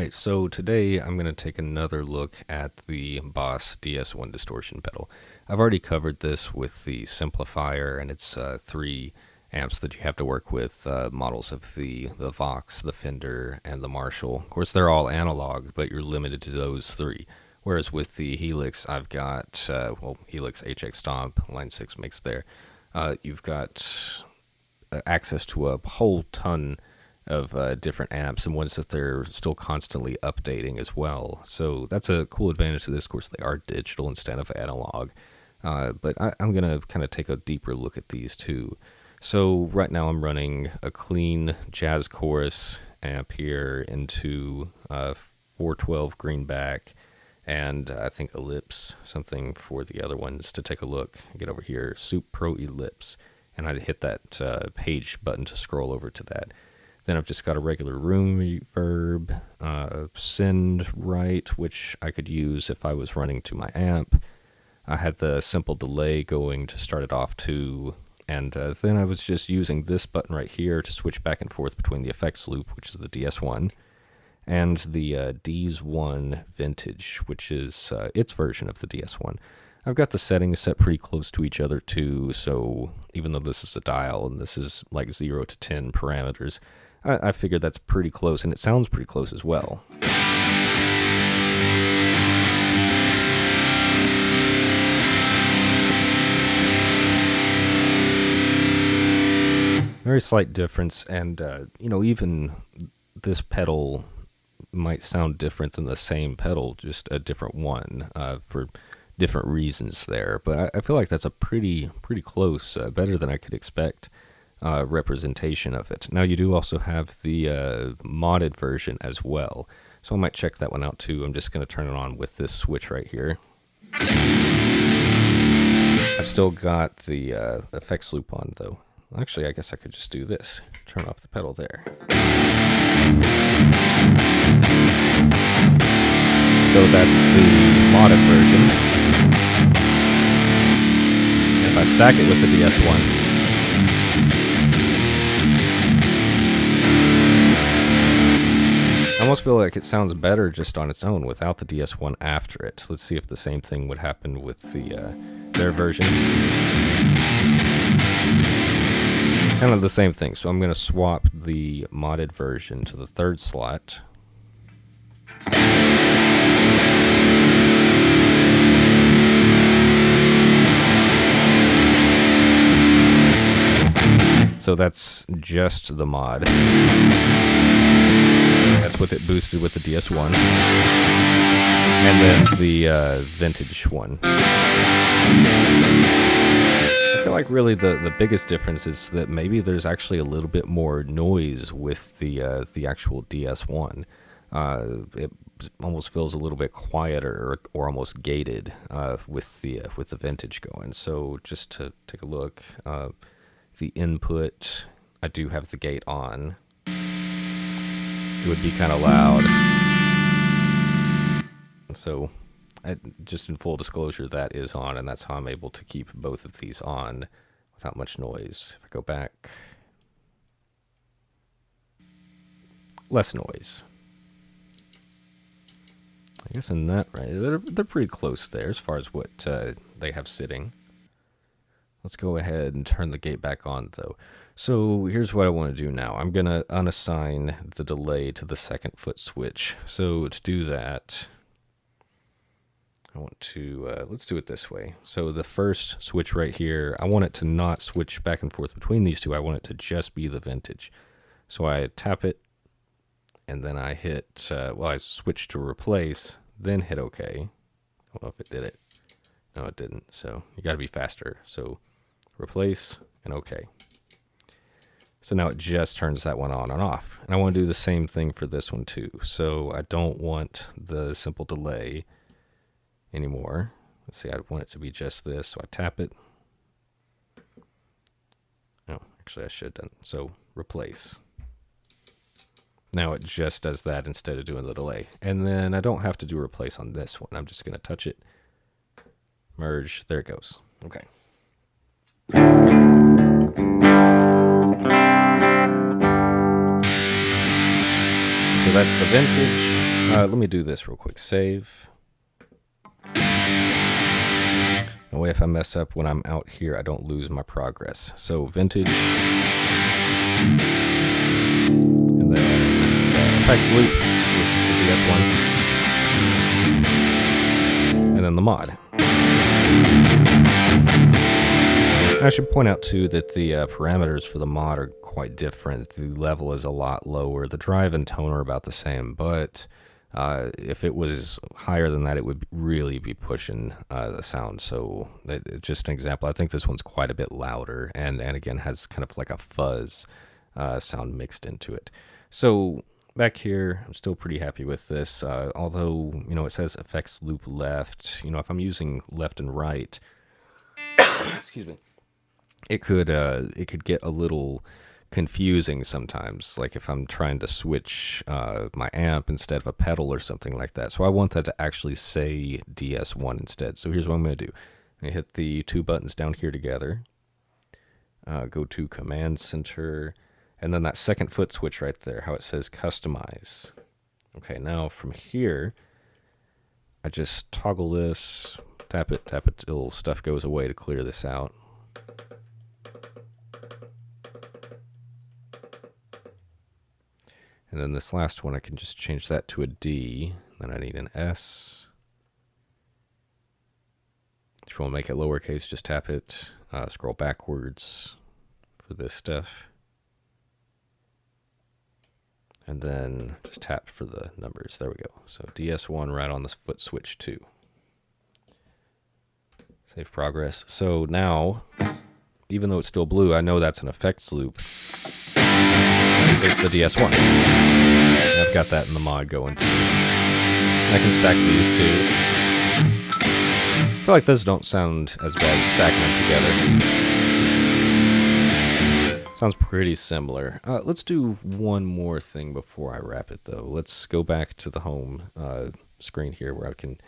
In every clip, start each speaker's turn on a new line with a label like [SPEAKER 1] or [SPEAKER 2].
[SPEAKER 1] Alright, so today I'm going to take another look at the Boss DS-1 distortion pedal. I've already covered this with the simplifier and its 3 amps that you have to work with, models of the Vox, the Fender, and the Marshall. Of course, they're all analog, but you're limited to those 3. Whereas with the Helix, I've got, Helix HX Stomp, line 6 mix there. You've got access to a whole ton of different amps and ones that they're still constantly updating as well. So that's a cool advantage to this. Of course, they are digital instead of analog. But I'm going to kind of take a deeper look at these too. So right now I'm running a clean jazz chorus amp here into 412 greenback and I think ellipse, something for the other ones to take a look. Get over here, Soup Pro Ellipse, and I hit that page button to scroll over to that. Then I've just got a regular room reverb, send right, which I could use if I was running to my amp. I had the simple delay going to start it off too, and then I was just using this button right here to switch back and forth between the effects loop, which is the DS-1, and the DS-1 Vintage, which is its version of the DS-1. I've got the settings set pretty close to each other too, so even though this is a dial and this is like 0 to 10 parameters, I figured that's pretty close, and it sounds pretty close as well. Very slight difference, and even this pedal might sound different than the same pedal, just a different one for different reasons there. But I feel like that's a pretty close, better than I could expect. Representation of it. Now you do also have the modded version as well, so I might check that one out too. I'm just going to turn it on with this switch right here. I've still got the effects loop on though. Actually, I guess I could just do this. Turn off the pedal there. So that's the modded version. If I stack it with the DS-1, I almost feel like it sounds better just on its own without the DS-1 after it. Let's see if the same thing would happen with the their version. Kind of the same thing. So I'm going to swap the modded version to the 3rd slot. So that's just the mod. That's what it boosted with the DS-1. And then the Vintage one. I feel like really the biggest difference is that maybe there's actually a little bit more noise with the actual DS-1. It almost feels a little bit quieter or almost gated with the Vintage going. So just to take a look, the input, I do have the gate on. It would be kind of loud. So, just in full disclosure, that is on, and that's how I'm able to keep both of these on without much noise. If I go back, less noise. I guess in that, right, they're pretty close there as far as what they have sitting. Let's go ahead and turn the gate back on, though. So here's what I want to do now. I'm going to unassign the delay to the 2nd foot switch. So to do that, I want to, let's do it this way. So the first switch right here, I want it to not switch back and forth between these two. I want it to just be the Vintage. So I tap it, and then I hit, I switch to replace, then hit OK. I don't know if it did it. No, it didn't. So you got to be faster. So replace and OK. So now it just turns that one on and off. And I want to do the same thing for this one too. So I don't want the simple delay anymore. Let's see, I want it to be just this. So I tap it. No, actually I should have done. So replace. Now it just does that instead of doing the delay. And then I don't have to do replace on this one. I'm just going to touch it. Merge. There it goes. Okay. So that's the Vintage. Let me do this real quick. Save. That way if I mess up when I'm out here, I don't lose my progress. So vintage. And then the effects loop, which is the DS-1. And then the mod. I should point out too that the parameters for the mod are quite different. The level is a lot lower. The drive and tone are about the same, but if it was higher than that, it would really be pushing the sound. So just an example, I think this one's quite a bit louder and again has kind of like a fuzz sound mixed into it. So back here, I'm still pretty happy with this, although, you know, it says effects loop left. You know, if I'm using left and right, excuse me, it could get a little confusing sometimes, like if I'm trying to switch my amp instead of a pedal or something like that. So I want that to actually say DS-1 instead. So here's what I'm going to do. I'm going to hit the two buttons down here together, go to Command Center, and then that second foot switch right there, how it says Customize. Okay, now from here, I just toggle this, tap it till stuff goes away to clear this out. And then this last one, I can just change that to a D. Then I need an S. If you want to make it lowercase, just tap it. Scroll backwards for this stuff. And then just tap for the numbers. There we go. So DS-1 right on this foot switch too. Save progress. So now, even though it's still blue, I know that's an effects loop. It's the DS-1. I've got that in the mod going too. I can stack these two. I feel like those don't sound as bad as stacking them together. Sounds pretty similar. Let's do one more thing before I wrap it though. Let's go back to the home screen here where I can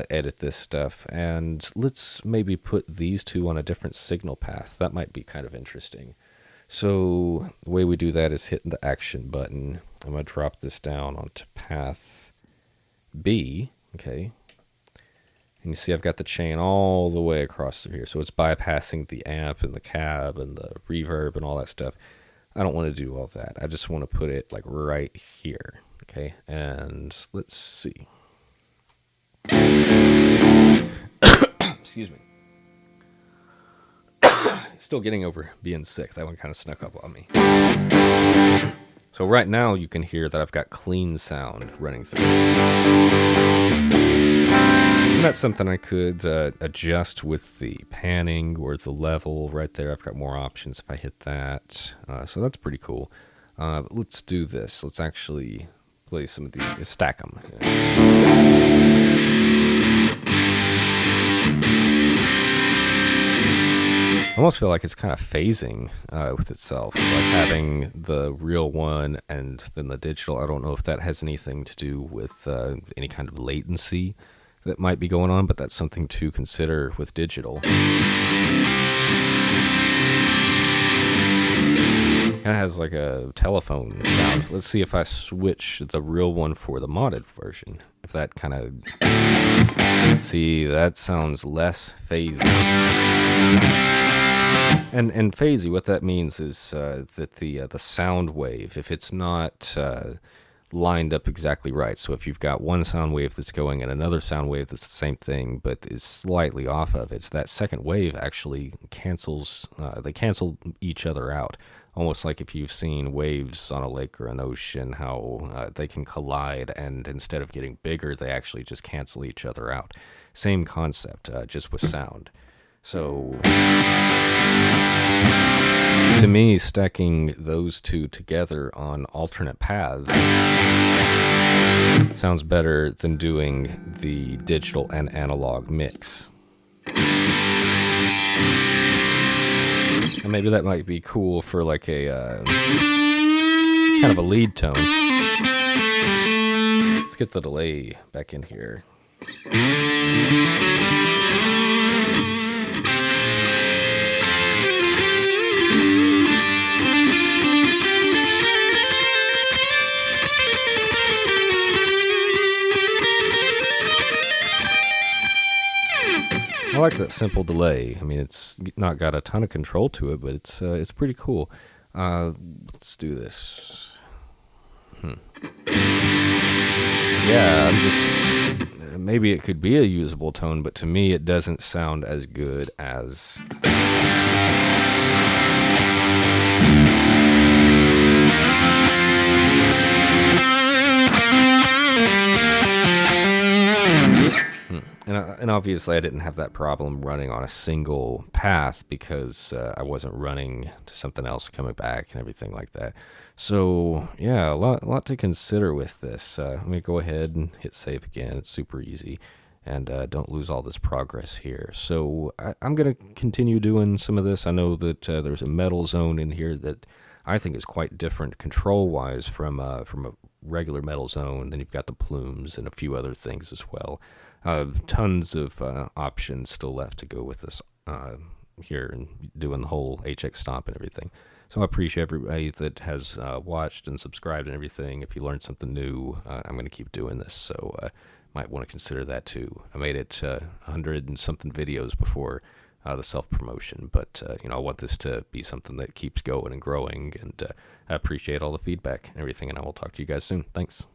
[SPEAKER 1] edit this stuff, and let's maybe put these two on a different signal path. That might be kind of interesting. So the way we do that is hitting the action button. I'm going to drop this down onto path B, okay? And you see I've got the chain all the way across through here. So it's bypassing the amp and the cab and the reverb and all that stuff. I don't want to do all that. I just want to put it like right here, okay? And let's see. Excuse me. Still getting over being sick. That one kind of snuck up on me. So right now you can hear that I've got clean sound running through. And that's something I could adjust with the panning or the level right there. I've got more options if I hit that. So that's pretty cool. Let's do this. Let's actually play some of these, stack them. I almost feel like it's kind of phasing with itself, like having the real one and then the digital. I don't know if that has anything to do with any kind of latency that might be going on, but that's something to consider with digital. Kind of has like a telephone sound. Let's see if I switch the real one for the modded version. If that kind of... See, that sounds less phasey. And phasey, what that means is that the sound wave, if it's not lined up exactly right, so if you've got one sound wave that's going and another sound wave that's the same thing but is slightly off of it, that second wave actually cancels, they cancel each other out. Almost like if you've seen waves on a lake or an ocean, how they can collide, and instead of getting bigger, they actually just cancel each other out. Same concept, just with sound. So, to me, stacking those two together on alternate paths sounds better than doing the digital and analog mix. And maybe that might be cool for like a kind of a lead tone. Let's get the delay back in here. I like that simple delay. I mean, it's not got a ton of control to it, but it's pretty cool. Let's do this. Yeah, I'm just maybe it could be a usable tone, but to me it doesn't sound as good as and obviously I didn't have that problem running on a single path because I wasn't running to something else coming back and everything like that. So yeah, a lot to consider with this. Let me go ahead and hit save again. It's super easy, and don't lose all this progress here. So I'm gonna continue doing some of this. I know that there's a metal zone in here that I think is quite different control-wise from a regular metal zone. Then you've got the plumes and a few other things as well. Tons of options still left to go with this here and doing the whole HX Stomp and everything. So I appreciate everybody that has watched and subscribed and everything. If you learned something new, I'm going to keep doing this, so might want to consider that too. I made it 100 and something videos before the self-promotion, but I want this to be something that keeps going and growing, and I appreciate all the feedback and everything, and I will talk to you guys soon. Thanks.